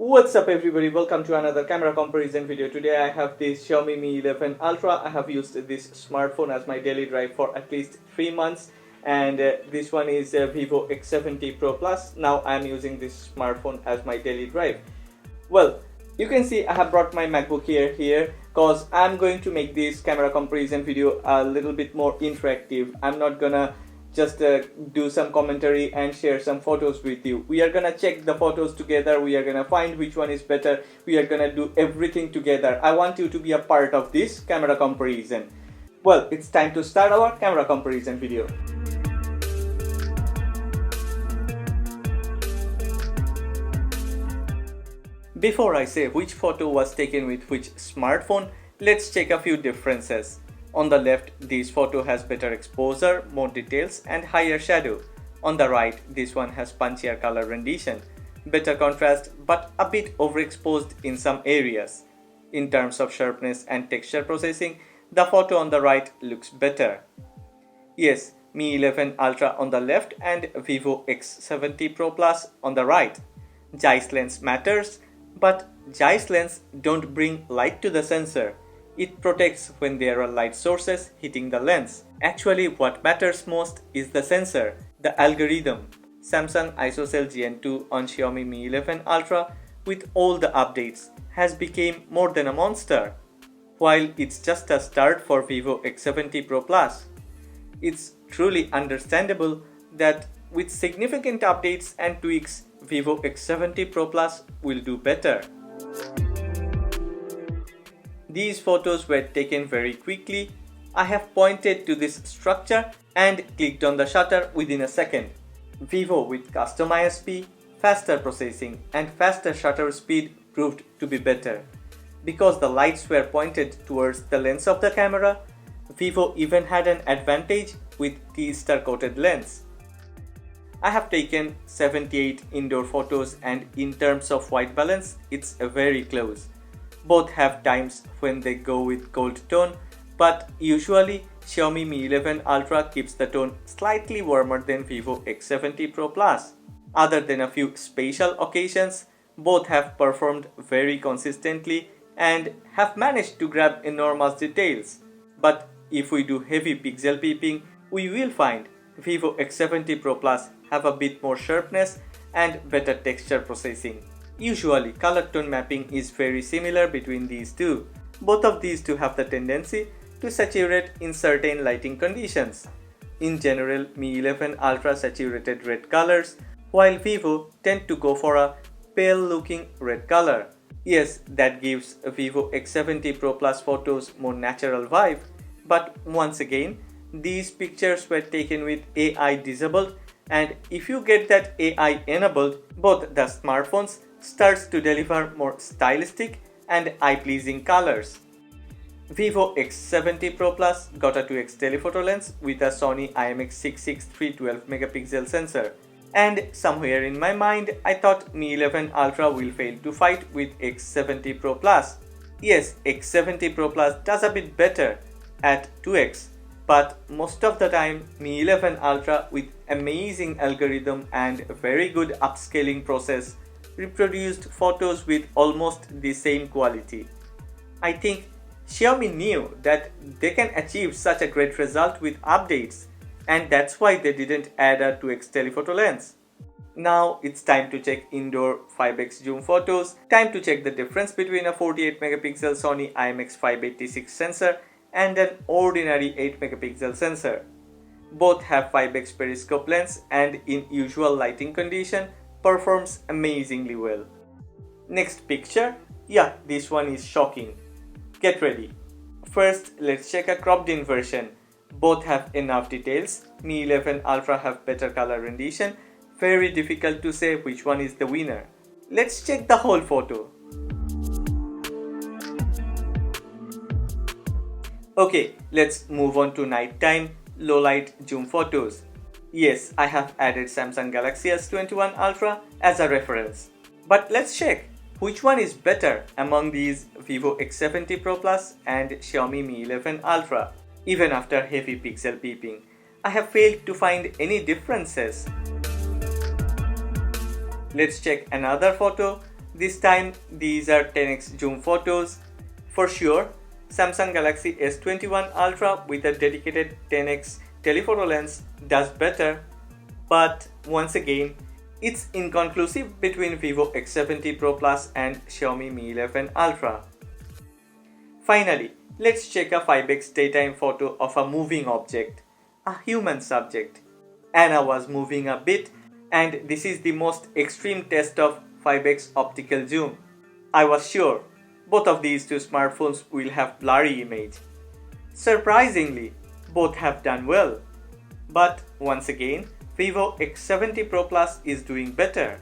What's up everybody, welcome to another camera comparison video. Today I have this Xiaomi Mi 11 Ultra. I have used this smartphone as my daily drive for at least 3 months, and this one is Vivo X70 Pro Plus. Now I am using this smartphone as my daily drive. Well, you can see I have brought my MacBook here because I'm going to make this camera comparison video a little bit more interactive. I'm not gonna just do some commentary and share some photos with you. We are gonna check the photos together. We are gonna find which one is better. We are gonna do everything together. I want you to be a part of this camera comparison. Well, it's time to start our camera comparison video. Before I say which photo was taken with which smartphone, let's check a few differences. On the left, this photo has better exposure, more details and higher shadow. On the right, this one has punchier color rendition, better contrast but a bit overexposed in some areas. In terms of sharpness and texture processing, the photo on the right looks better. Yes, Mi 11 Ultra on the left and Vivo X70 Pro Plus on the right. Zeiss lens matters, but Zeiss lens don't bring light to the sensor. It protects when there are light sources hitting the lens. Actually, what matters most is the sensor, the algorithm. Samsung ISOCELL Gen 2 on Xiaomi Mi 11 Ultra with all the updates has become more than a monster, while it's just a start for Vivo X70 Pro Plus. It's truly understandable that with significant updates and tweaks, Vivo X70 Pro Plus will do better. These photos were taken very quickly. I have pointed to this structure and clicked on the shutter within a second. Vivo with custom ISP, faster processing and faster shutter speed proved to be better. Because the lights were pointed towards the lens of the camera, Vivo even had an advantage with T-star coated lens. I have taken 78 indoor photos and in terms of white balance, it's very close. Both have times when they go with gold tone, but usually Xiaomi Mi 11 Ultra keeps the tone slightly warmer than Vivo X70 Pro Plus. Other than a few special occasions, both have performed very consistently and have managed to grab enormous details. But if we do heavy pixel peeping, we will find Vivo X70 Pro Plus have a bit more sharpness and better texture processing. Usually, color tone mapping is very similar between these two. Both of these two have the tendency to saturate in certain lighting conditions. In general, Mi 11 Ultra saturated red colors, while Vivo tend to go for a pale looking red color. Yes, that gives Vivo X70 Pro Plus photos more natural vibe, but once again, these pictures were taken with AI disabled, and if you get that AI enabled, both the smartphones starts to deliver more stylistic and eye-pleasing colors. Vivo X70 Pro Plus got a 2x telephoto lens with a Sony IMX663 12MP sensor. And somewhere in my mind, I thought Mi 11 Ultra will fail to fight with X70 Pro Plus. Yes, X70 Pro Plus does a bit better at 2x, but most of the time Mi 11 Ultra with amazing algorithm and very good upscaling process reproduced photos with almost the same quality. I think Xiaomi knew that they can achieve such a great result with updates, and that's why they didn't add a 2x telephoto lens. Now it's time to check indoor 5x zoom photos. Time to check the difference between a 48MP Sony IMX586 sensor and an ordinary 8MP sensor. Both have 5x periscope lens and in usual lighting condition performs amazingly well. Next picture, yeah, this one is shocking. Get ready. First, let's check a cropped in version. Both have enough details. Mi 11 Ultra have better color rendition. Very difficult to say which one is the winner. Let's check the whole photo. Okay, let's move on to nighttime low light zoom photos. Yes, I have added Samsung Galaxy S21 Ultra as a reference. But let's check which one is better among these Vivo X70 Pro Plus and Xiaomi Mi 11 Ultra. Even after heavy pixel peeping, I have failed to find any differences. Let's check another photo. This time these are 10x zoom photos. For sure, Samsung Galaxy S21 Ultra with a dedicated 10x telephoto lens does better, but once again, it's inconclusive between Vivo X70 Pro Plus and Xiaomi Mi 11 Ultra. Finally, let's check a 5x daytime photo of a moving object, a human subject. Anna was moving a bit, and this is the most extreme test of 5x optical zoom. I was sure both of these two smartphones will have blurry image. Surprisingly, both have done well. But once again, Vivo X70 Pro Plus is doing better.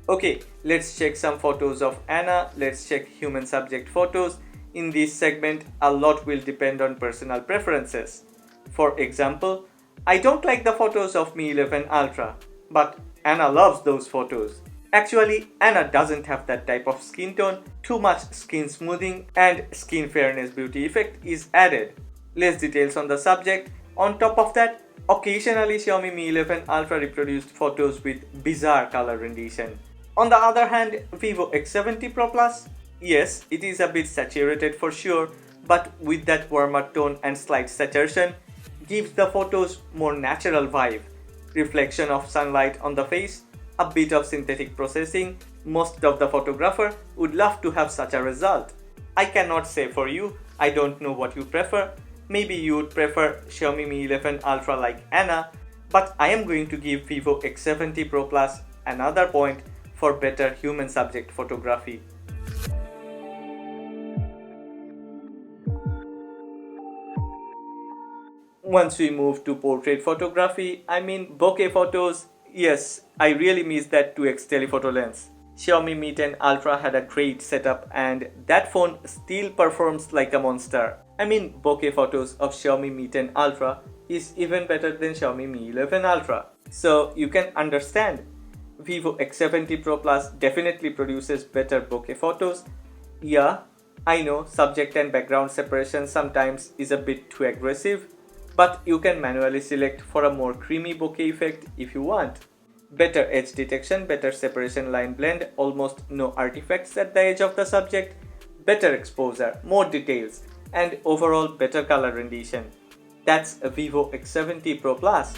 Okay, let's check some photos of Anna. Let's check human subject photos. In this segment, a lot will depend on personal preferences. For example, I don't like the photos of Mi 11 Ultra, but Anna loves those photos. Actually, Anna doesn't have that type of skin tone, too much skin smoothing and skin fairness beauty effect is added. Less details on the subject. On top of that, occasionally Xiaomi Mi 11 Ultra reproduced photos with bizarre color rendition. On the other hand, Vivo X70 Pro Plus, yes, it is a bit saturated for sure, but with that warmer tone and slight saturation, gives the photos more natural vibe. Reflection of sunlight on the face, a bit of synthetic processing. Most of the photographer would love to have such a result. I cannot say for you, I don't know what you prefer. Maybe you would prefer Xiaomi Mi 11 Ultra like Anna, but I am going to give Vivo X70 Pro Plus another point for better human subject photography. Once we move to portrait photography, I mean bokeh photos, yes, I really miss that 2x telephoto lens. Xiaomi Mi 10 Ultra had a great setup and that phone still performs like a monster. I mean bokeh photos of Xiaomi Mi 10 Ultra is even better than Xiaomi Mi 11 Ultra. So you can understand, Vivo X70 Pro Plus definitely produces better bokeh photos. Yeah, I know subject and background separation sometimes is a bit too aggressive, but you can manually select for a more creamy bokeh effect if you want. Better edge detection, better separation line blend, almost no artifacts at the edge of the subject, better exposure, more details, and overall better color rendition. That's a Vivo X70 Pro Plus.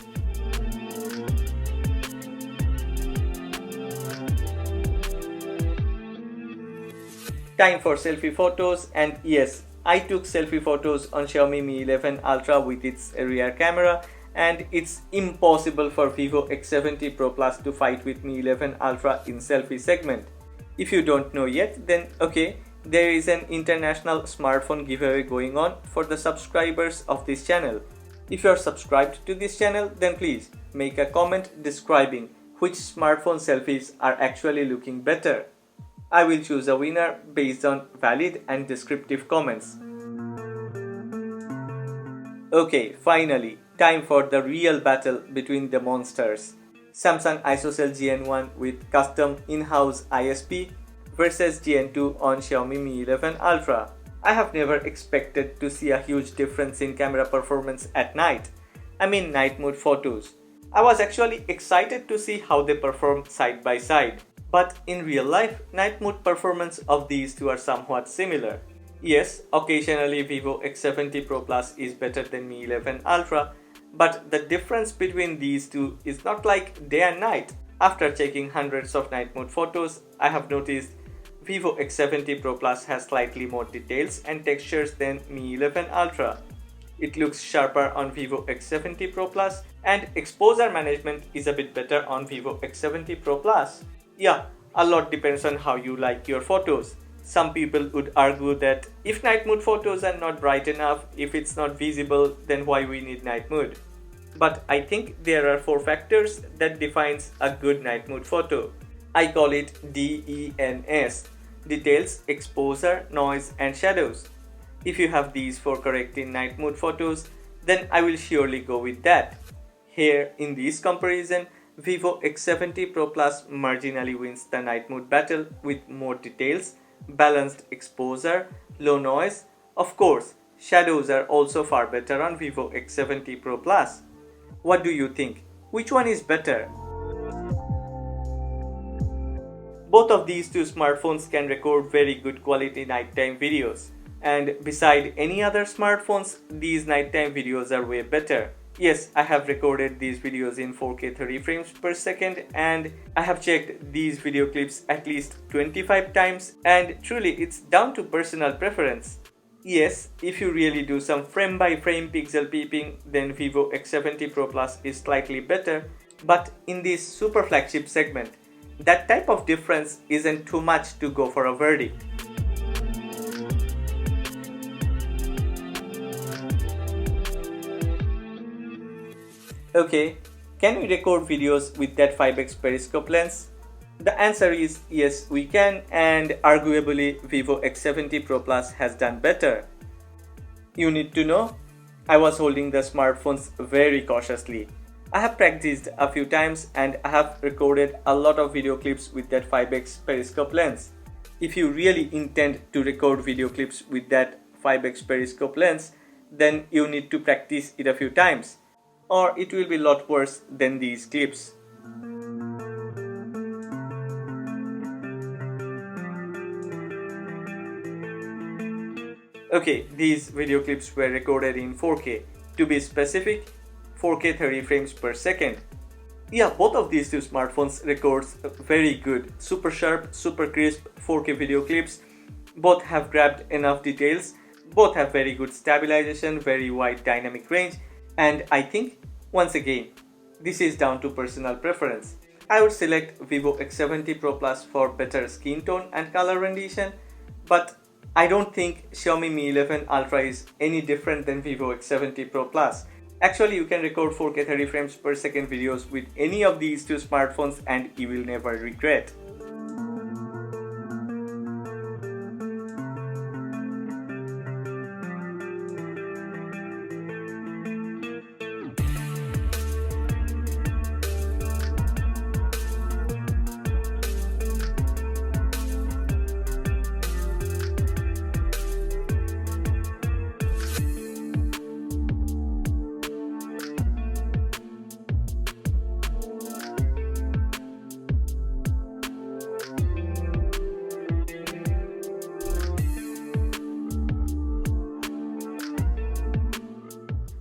Time for selfie photos, and yes, I took selfie photos on Xiaomi Mi 11 Ultra with its rear camera, and it's impossible for Vivo X70 Pro Plus to fight with Mi 11 Ultra in selfie segment. If you don't know yet, then okay, there is an international smartphone giveaway going on for the subscribers of this channel. If you are subscribed to this channel, then please make a comment describing which smartphone selfies are actually looking better. I will choose a winner based on valid and descriptive comments. Okay, finally, time for the real battle between the monsters. Samsung ISOCELL GN1 with custom in-house ISP versus GN2 on Xiaomi Mi 11 Ultra. I have never expected to see a huge difference in camera performance at night. I mean night mode photos. I was actually excited to see how they perform side by side. But in real life, night mode performance of these two are somewhat similar. Yes, occasionally Vivo X70 Pro Plus is better than Mi 11 Ultra, but the difference between these two is not like day and night. After checking hundreds of night mode photos, I have noticed Vivo X70 Pro Plus has slightly more details and textures than Mi 11 Ultra. It looks sharper on Vivo X70 Pro Plus, and exposure management is a bit better on Vivo X70 Pro Plus. Yeah, a lot depends on how you like your photos. Some people would argue that if night mode photos are not bright enough, if it's not visible, then why we need night mode? But I think there are 4 factors that defines a good night mode photo. I call it DENS: details, exposure, noise and shadows. If you have these 4 correct in night mode photos, then I will surely go with that. Here in this comparison, Vivo X70 Pro Plus marginally wins the night mode battle with more details, balanced exposure, low noise. Of course, shadows are also far better on Vivo X70 Pro Plus. What do you think? Which one is better? Both of these two smartphones can record very good quality nighttime videos. And beside any other smartphones, these nighttime videos are way better. Yes, I have recorded these videos in 4K 30 frames per second, and I have checked these video clips at least 25 times, and truly it's down to personal preference. Yes, if you really do some frame by frame pixel peeping, then Vivo X70 Pro Plus is slightly better, but in this super flagship segment, that type of difference isn't too much to go for a verdict. Okay, can we record videos with that 5x periscope lens? The answer is yes, we can, and arguably Vivo X70 Pro Plus has done better. You need to know, I was holding the smartphones very cautiously. I have practiced a few times and I have recorded a lot of video clips with that 5x periscope lens. If you really intend to record video clips with that 5x periscope lens, then you need to practice it a few times, or it will be a lot worse than these clips. Okay, these video clips were recorded in 4K. To be specific, 4K 30 frames per second. Yeah, both of these two smartphones records very good, super sharp, super crisp 4K video clips. Both have grabbed enough details. Both have very good stabilization, very wide dynamic range, and I think, once again, this is down to personal preference. I would select Vivo X70 Pro Plus for better skin tone and color rendition, but I don't think Xiaomi Mi 11 Ultra is any different than Vivo X70 Pro Plus. Actually, you can record 4K 30 frames per second videos with any of these two smartphones and you will never regret.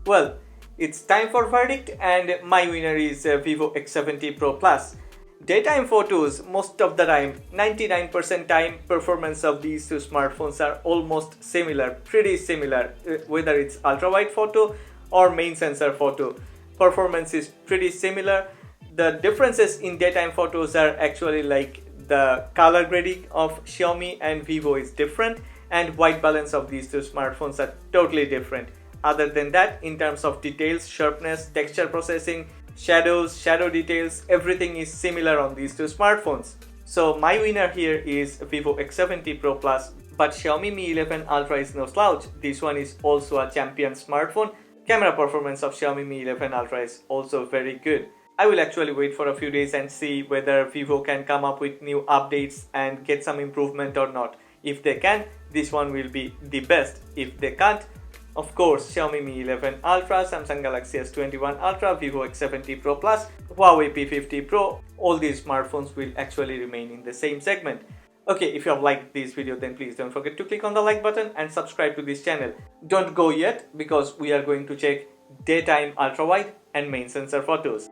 Well, it's time for verdict and my winner is Vivo X70 Pro Plus. Daytime photos, most of the time, 99% time, performance of these two smartphones are almost similar, pretty similar, whether it's ultra-wide photo or main sensor photo. Performance is pretty similar. The differences in daytime photos are actually like the color grading of Xiaomi and Vivo is different, and white balance of these two smartphones are totally different. Other than that, in terms of details, sharpness, texture processing, shadows, shadow details, everything is similar on these two smartphones. So my winner here is Vivo X70 Pro Plus, but Xiaomi Mi 11 Ultra is no slouch. This one is also a champion smartphone. Camera performance of Xiaomi Mi 11 Ultra is also very good. I will actually wait for a few days and see whether Vivo can come up with new updates and get some improvement or not. If they can, this one will be the best. If they can't, of course, Xiaomi Mi 11 Ultra, Samsung Galaxy S21 Ultra, Vivo X70 Pro Plus, Huawei P50 Pro, all these smartphones will actually remain in the same segment. Okay, if you have liked this video, then please don't forget to click on the like button and subscribe to this channel. Don't go yet because we are going to check daytime ultra wide and main sensor photos.